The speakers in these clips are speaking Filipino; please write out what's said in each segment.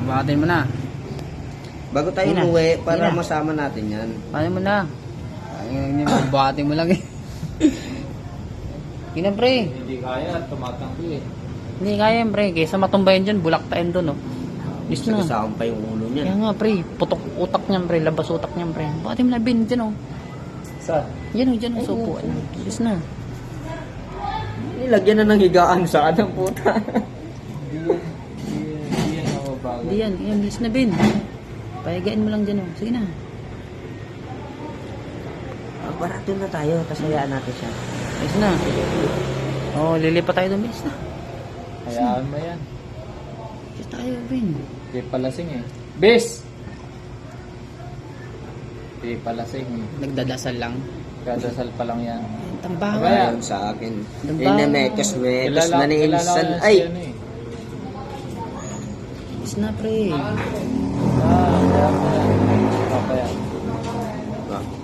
Buhatin mo na. Bago tayo Yun na. umuwi, para Yun na. masama natin yan. Buhatin mo na. Buhatin mo lang eh. Yun na pre. Hindi kaya, tumatanggi eh. Hindi kaya yan pre. Kaysa matumbayan dyan, bulaktain doon oh. Lis na. Kasakam pa yung ulo niya. Kaya nga pre, putok utak niyan pre, labas utak niyan pre. Buhatin mo na bin dyan oh. Saan? Yan oh, dyan oh, sa upuan. Lis na. Nilagyan na ng higaan sa anong puta. Hindi yan mababago. Hindi yan, lis na bin. Pahigain mo lang dyan oh. Sige na. Barato na tayo, tapos hayaan natin siya. Lis na. Oh, lilipat tayo doon, bilis na. Hayaan mo yan. Bilis tayo bin. Hindi palasing eh. Bis! Hindi palasing eh. Nagdadasal lang. Kadasal pa lang yan. Tambahan. Abaya. Ayon sa akin. Diba? Ay na mekas na ni Kilala ko Insan. yan Ay! si ano eh. Bilis na pre. Kaya mo yan. Papaya.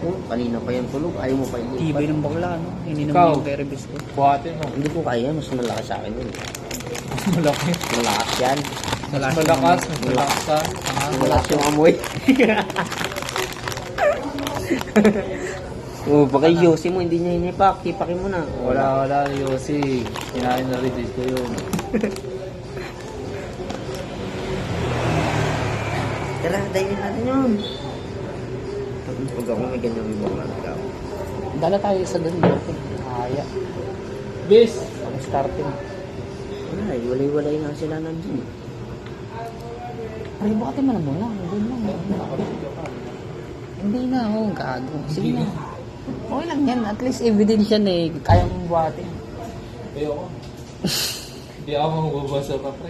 Kanina pa yan tulog. Ayaw mo pa yun. Tibay ng bakla, no? Ininom Ikaw. mo yung Peribis ko. Buhatin mo. Hindi ko kaya. Mas malakas sa akin yun. Mas malaki. Malakas yan. Mas malakas. Mas malakas ka. Malakas yung amoy. Oh, baka yung Yossi mo, hindi niya hinipak. Hipakin mo na. Wala, Yossi. Kinain na rin dito yun. Tara, dahin natin yun. Pag ako may ganyan yung mga nagaw. Dala tayo sa doon, bro. Kaya. Bis! Ang starting. Wala, walay-walay nga sila nandun. Pre, bukatin mo na muna. Doon lang. Hindi na, oh. Gago. Sige na. Okay lang yan. At least evidence yan eh. Kaya mong buhatin. Ayoko. Hindi ako mababasa pa, pre.